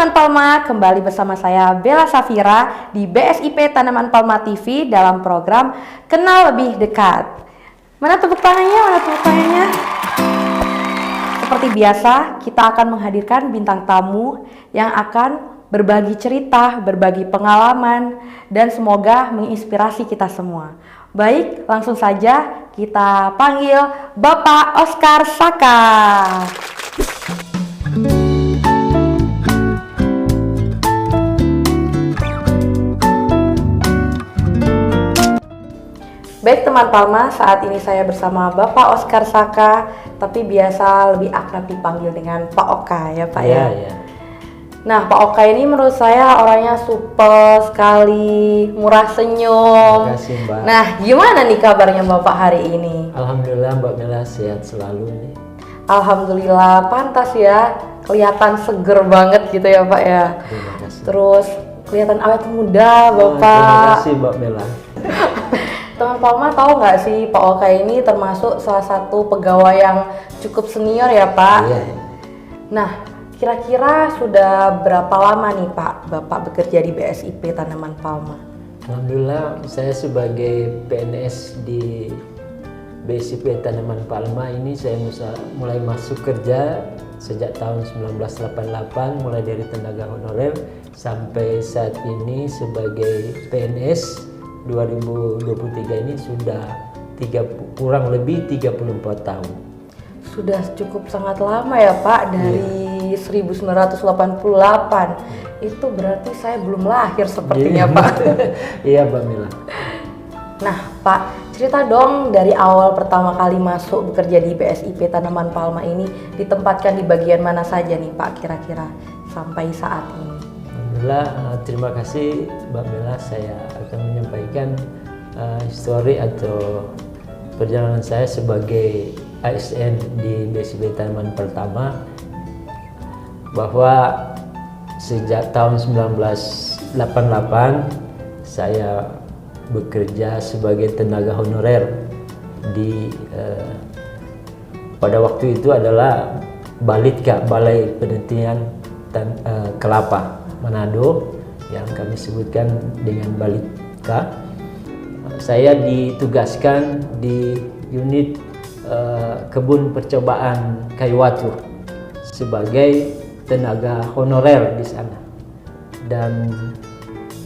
teman Palma, kembali bersama saya Bella Safira di BSIP Tanaman Palma TV dalam program Kenal Lebih Dekat. Mana tepuk tangannya? Mana tepuk tangannya? Seperti biasa, kita akan menghadirkan bintang tamu yang akan berbagi cerita, berbagi pengalaman, dan semoga menginspirasi kita semua. Baik, langsung saja kita panggil Bapak Oscar Saka. Baik teman Palma, saat ini saya bersama Bapak Oscar Saka, tapi biasa lebih akrab dipanggil dengan Pak Oka ya Pak ya. Iya. Nah Pak Oka ini menurut saya orangnya supel sekali, murah senyum. Terima kasih Mbak. Nah gimana nih kabarnya Bapak hari ini? Alhamdulillah Mbak Bella sehat selalu nih. Alhamdulillah, pantas ya, kelihatan seger banget gitu ya Pak ya. Terima kasih. Terus kelihatan awet muda Bapak. Terima kasih Mbak Bella. Teman Palma tahu nggak sih Pak Oka ini termasuk salah satu pegawai yang cukup senior ya Pak? Iya. Nah, kira-kira sudah berapa lama nih Pak Bapak bekerja di BSIP Tanaman Palma? Alhamdulillah saya sebagai PNS di BSIP Tanaman Palma ini saya mulai masuk kerja sejak tahun 1988 mulai dari tenaga honorer sampai saat ini sebagai PNS 2023 ini sudah kurang lebih 34 tahun. Sudah cukup sangat lama ya Pak, dari 1988. Itu berarti saya belum lahir sepertinya Pak. Iya Mbak Mila. Nah Pak, cerita dong dari awal pertama kali masuk bekerja di BSIP Tanaman Palma ini ditempatkan di bagian mana saja nih Pak kira-kira sampai saat ini? Alhamdulillah, terima kasih Mbak Bella. Saya akan menyampaikan histori atau perjalanan saya sebagai ASN di BSIP Tanaman pertama, bahwa sejak tahun 1988 saya bekerja sebagai tenaga honorer di pada waktu itu adalah Balitka, Balai Penelitian Kelapa Manado, yang kami sebutkan dengan Balitka. Saya ditugaskan di unit kebun percobaan kayu watu sebagai tenaga honorer di sana, dan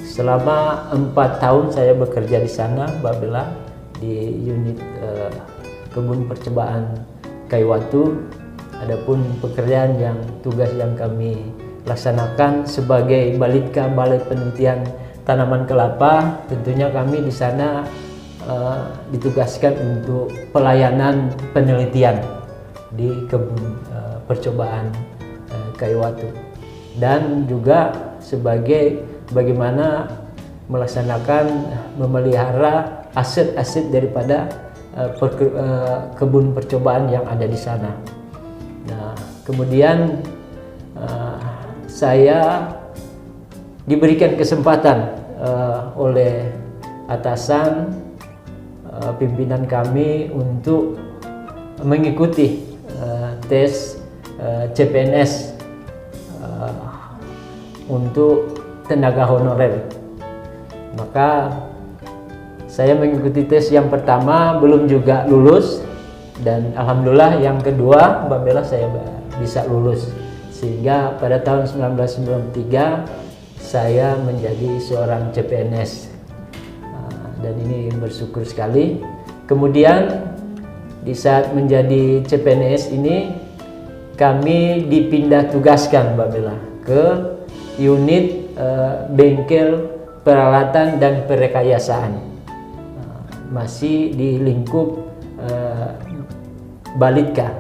selama 4 tahun saya bekerja di sana Mbak Bella, di unit kebun percobaan kayu watu. Adapun pekerjaan tugas yang kami laksanakan sebagai Balitka, Balai Penelitian Tanaman Kelapa, tentunya kami di sana ditugaskan untuk pelayanan penelitian di kebun percobaan kayu watu, dan juga sebagai bagaimana melaksanakan memelihara aset-aset daripada kebun percobaan yang ada di sana. Nah, kemudian saya diberikan kesempatan oleh atasan pimpinan kami untuk mengikuti tes CPNS untuk tenaga honorer. Maka saya mengikuti tes yang pertama, belum juga lulus, dan alhamdulillah yang kedua Mbak Bella saya bisa lulus, sehingga pada tahun 1993 saya menjadi seorang CPNS, dan ini bersyukur sekali. Kemudian di saat menjadi CPNS ini kami dipindah tugaskan Mbak Bella ke unit bengkel peralatan dan perekayasaan, masih di lingkup Balitka.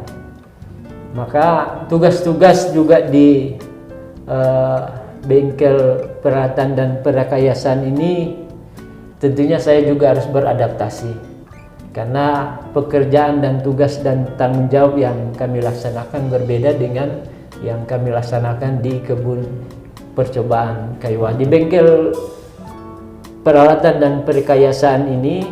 Maka tugas-tugas juga di bengkel peralatan dan perekayasaan ini tentunya saya juga harus beradaptasi, karena pekerjaan dan tugas dan tanggung jawab yang kami laksanakan berbeda dengan yang kami laksanakan di kebun percobaan kayu watu. Di bengkel peralatan dan perekayasaan ini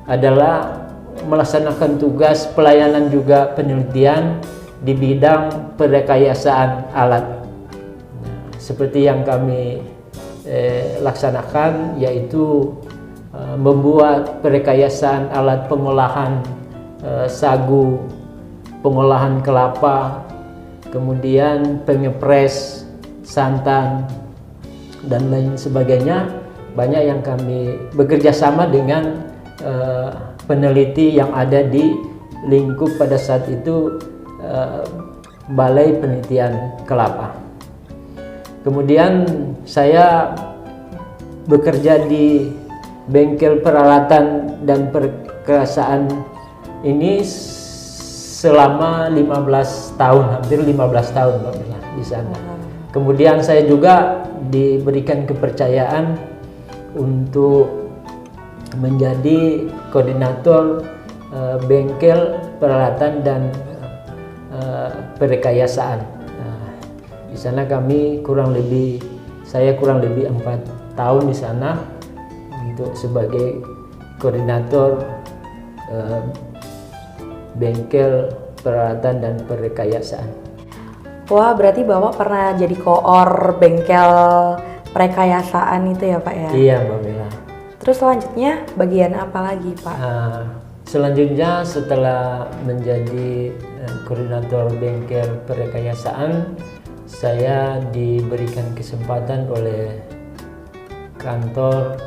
adalah melaksanakan tugas pelayanan juga penelitian di bidang perekayasaan alat. seperti yang kami laksanakan, yaitu membuat perekayasaan alat pengolahan sagu, pengolahan kelapa, kemudian pengepres santan dan lain sebagainya. Banyak yang kami bekerja sama dengan peneliti yang ada di lingkup pada saat itu Balai Penelitian Kelapa. Kemudian saya bekerja di bengkel peralatan dan perkasaan ini selama 15 tahun, hampir 15 tahun Mbak Mila di sana. Kemudian saya juga diberikan kepercayaan untuk menjadi koordinator bengkel peralatan dan perekayasaan. Di sana saya kurang lebih 4 tahun di sana untuk sebagai koordinator bengkel peralatan dan perekayasaan. Wah, berarti Bapak pernah jadi koor bengkel perekayasaan itu ya Pak ya? Iya Mbak Mila. Terus selanjutnya bagian apa lagi Pak? Selanjutnya setelah menjadi koordinator bengkel perekayasaan, saya diberikan kesempatan oleh kantor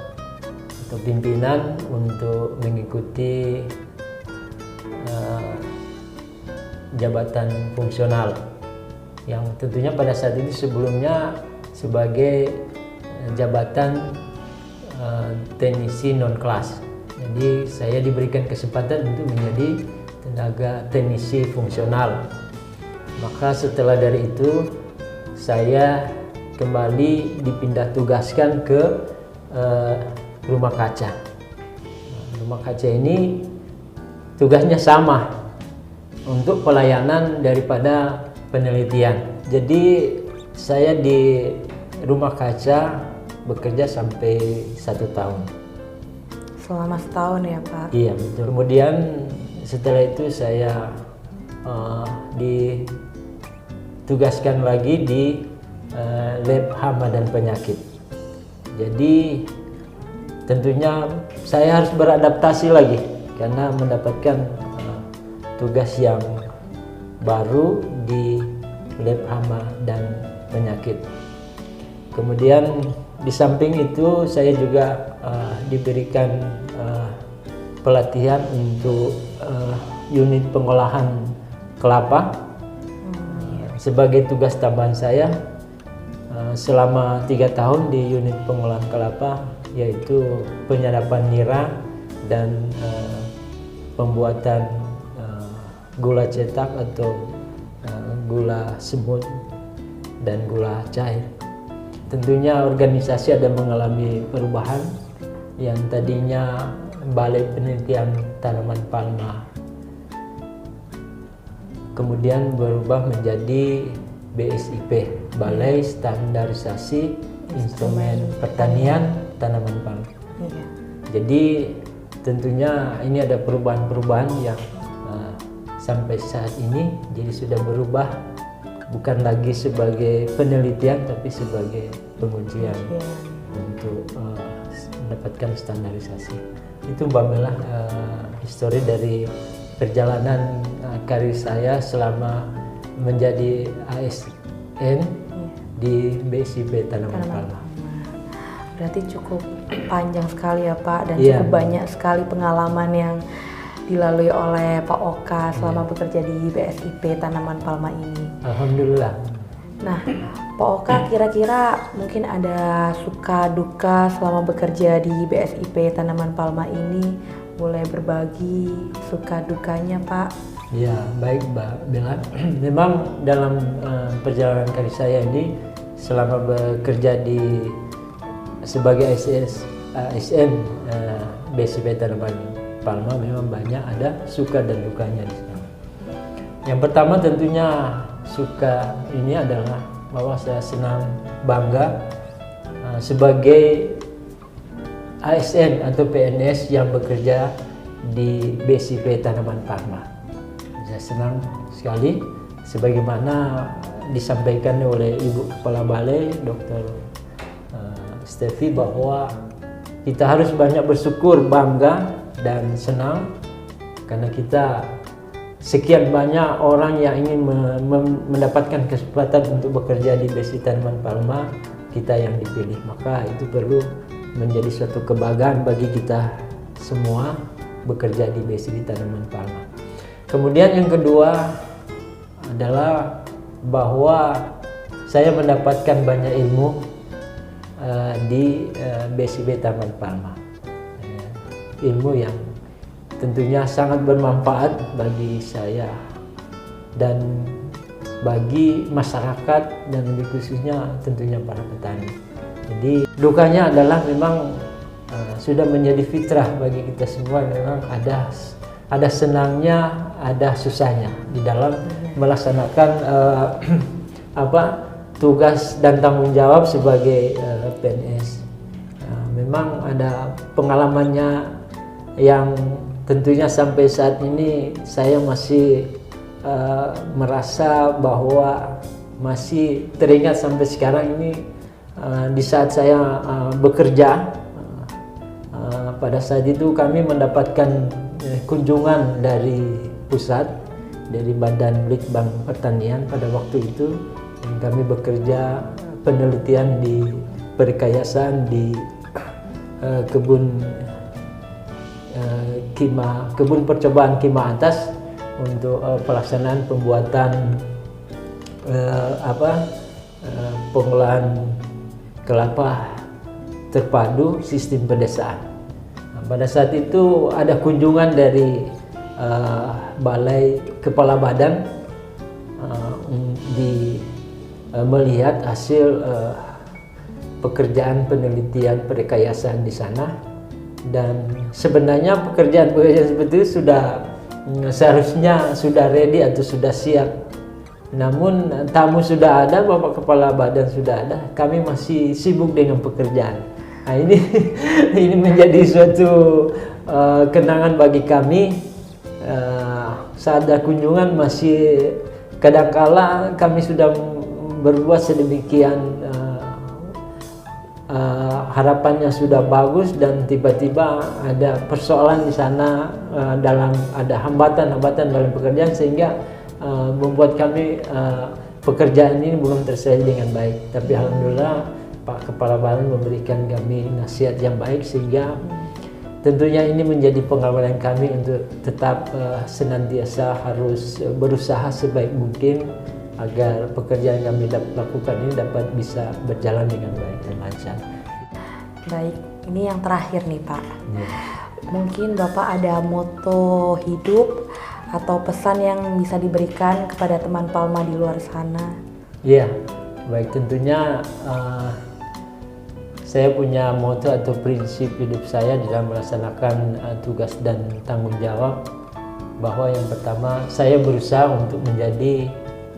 atau pimpinan untuk mengikuti jabatan fungsional yang tentunya pada saat itu sebelumnya sebagai jabatan teknisi non kelas. Jadi saya diberikan kesempatan untuk menjadi tenaga teknisi fungsional. Maka setelah dari itu saya kembali dipindah tugaskan ke rumah kaca. Rumah kaca ini tugasnya sama untuk pelayanan daripada penelitian. Jadi saya di rumah kaca bekerja sampai 1 tahun. Selama setahun ya Pak? Iya betul. Kemudian setelah itu saya ditugaskan lagi di lab hama dan penyakit. Jadi tentunya saya harus beradaptasi lagi karena mendapatkan tugas yang baru di lab hama dan penyakit. Kemudian di samping itu saya juga diberikan pelatihan untuk unit pengolahan kelapa. Sebagai tugas tambahan saya selama 3 tahun di unit pengolahan kelapa, yaitu penyadapan nira dan pembuatan gula cetak atau gula semut dan gula cair. Tentunya organisasi ada mengalami perubahan yang tadinya Balai Penelitian Tanaman Palma kemudian berubah menjadi BSIP, Balai Standarisasi Instrumen Pertanian Tanaman Palma. Iya. Jadi tentunya ini ada perubahan-perubahan yang sampai saat ini jadi sudah berubah, bukan lagi sebagai penelitian tapi sebagai pengujian untuk mendapatkan standarisasi. Itu Mbak Mela histori dari perjalanan karir saya selama menjadi ASN di BSIP Tanaman Palma. Berarti cukup panjang sekali ya Pak, dan cukup banyak sekali pengalaman yang dilalui oleh Pak Oka selama bekerja di BSIP Tanaman Palma ini. Alhamdulillah. Nah, Pak Oka kira-kira mungkin ada suka duka selama bekerja di BSIP Tanaman Palma ini, boleh berbagi suka dukanya Pak? Ya, baik Mbak Bella. Memang dalam perjalanan karir saya ini selama bekerja sebagai ASN BSIP Tanaman Palma memang banyak ada suka dan dukanya di sana. Yang pertama tentunya suka ini adalah bahwa saya senang bangga sebagai ASN atau PNS yang bekerja di BSIP Tanaman Palma. Saya senang sekali sebagaimana disampaikan oleh Ibu Kepala Balai Dr. Stefi bahwa kita harus banyak bersyukur, bangga dan senang karena kita sekian banyak orang yang ingin mendapatkan kesempatan untuk bekerja di BSI Tanaman Palma, kita yang dipilih. Maka itu perlu menjadi suatu kebanggaan bagi kita semua bekerja di BSI Tanaman Palma. Kemudian yang kedua adalah bahwa saya mendapatkan banyak ilmu di BSIB Tanaman Palma, ilmu yang tentunya sangat bermanfaat bagi saya dan bagi masyarakat dan lebih khususnya tentunya para petani. Jadi dukanya adalah memang sudah menjadi fitrah bagi kita semua, memang ada senangnya, ada susahnya di dalam melaksanakan tugas dan tanggung jawab sebagai PNS. Memang ada pengalamannya yang tentunya sampai saat ini saya masih merasa bahwa masih teringat sampai sekarang ini di saat saya bekerja. Pada saat itu kami mendapatkan kunjungan dari pusat, dari Badan Litbang Pertanian pada waktu itu, dan kami bekerja penelitian di perekayasan di kebun percobaan Kima Atas untuk pelaksanaan pembuatan pengolahan kelapa terpadu sistem pedesaan. Pada saat itu ada kunjungan dari Balai Kepala Badan melihat hasil pekerjaan penelitian perekayasan di sana, dan sebenarnya pekerjaan seperti itu seharusnya sudah ready atau sudah siap. Namun tamu sudah ada, Bapak Kepala Badan sudah ada, kami masih sibuk dengan pekerjaan. Nah, ini menjadi suatu kenangan bagi kami. Saat ada kunjungan masih kadangkala kami sudah berbuat sedemikian, harapannya sudah bagus dan tiba-tiba ada persoalan di sana, ada hambatan-hambatan dalam pekerjaan sehingga membuat kami pekerjaan ini belum terselesai dengan baik. Tapi alhamdulillah Pak Kepala Badan memberikan kami nasihat yang baik sehingga tentunya ini menjadi pengalaman kami untuk tetap senantiasa harus berusaha sebaik mungkin agar pekerjaan yang kami lakukan ini dapat bisa berjalan dengan baik dan lancar. Baik, ini yang terakhir nih Pak. Ya. Mungkin Bapak ada moto hidup atau pesan yang bisa diberikan kepada teman Palma di luar sana? Iya, baik, tentunya saya punya moto atau prinsip hidup saya dalam melaksanakan tugas dan tanggung jawab, bahwa yang pertama saya berusaha untuk menjadi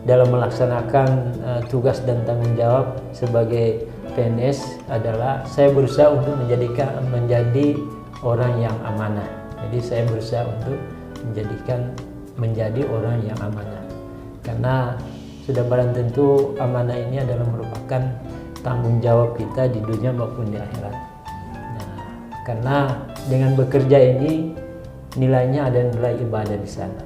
dalam melaksanakan tugas dan tanggung jawab sebagai PNS adalah saya berusaha untuk menjadi orang yang amanah. Jadi saya berusaha untuk menjadi orang yang amanah, karena sudah barang tentu amanah ini adalah merupakan tanggung jawab kita di dunia maupun di akhirat. Nah, karena dengan bekerja ini nilainya ada nilai ibadah di sana,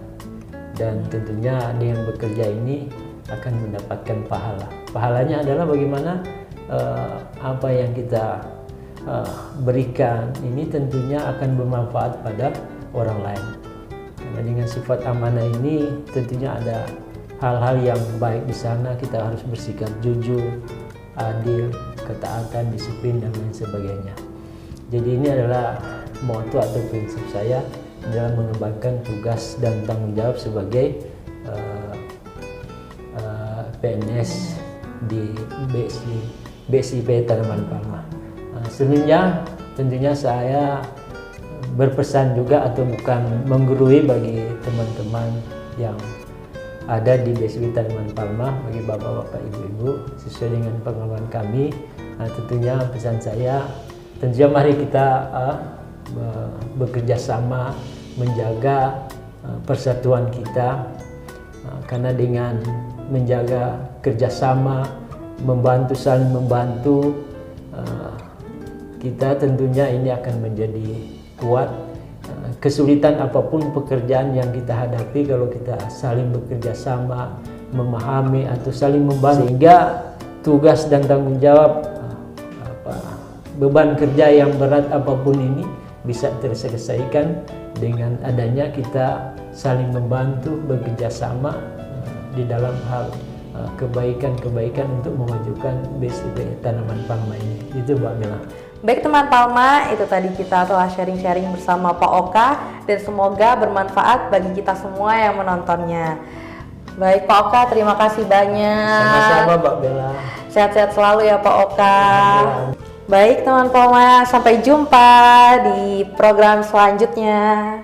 dan tentunya dengan bekerja ini akan mendapatkan pahala. Pahalanya adalah bagaimana apa yang kita berikan ini tentunya akan bermanfaat pada orang lain. Karena dengan sifat amanah ini tentunya ada hal-hal yang baik di sana. Kita harus bersikap jujur, adil, ketaatan, disiplin, dan lain sebagainya. Jadi ini adalah moto atau prinsip saya dalam mengembangkan tugas dan tanggung jawab sebagai PNS di BSIP Tanaman Palma. Selanjutnya tentunya saya berpesan juga, atau bukan menggurui bagi teman-teman yang ada di BSIP Tanaman Palma, bagi bapak-bapak, ibu-ibu, sesuai dengan pengalaman kami. Tentunya pesan saya, tentunya mari kita bekerja sama menjaga persatuan kita, karena dengan menjaga kerjasama, saling membantu, kita tentunya ini akan menjadi kuat. Kesulitan apapun pekerjaan yang kita hadapi, kalau kita saling bekerja sama, memahami atau saling membantu, sehingga tugas dan tanggung jawab, beban kerja yang berat apapun ini bisa terselesaikan dengan adanya kita saling membantu, bekerja sama di dalam hal kebaikan-kebaikan untuk memajukan BSIP Tanaman Palma ini. Itu Mbak Bella. Baik teman Palma, itu tadi kita telah sharing-sharing bersama Pak Oka dan semoga bermanfaat bagi kita semua yang menontonnya. Baik Pak Oka, terima kasih banyak. Sama-sama Mbak Bella. Sehat-sehat selalu ya Pak Oka. Baik teman Palma, sampai jumpa di program selanjutnya.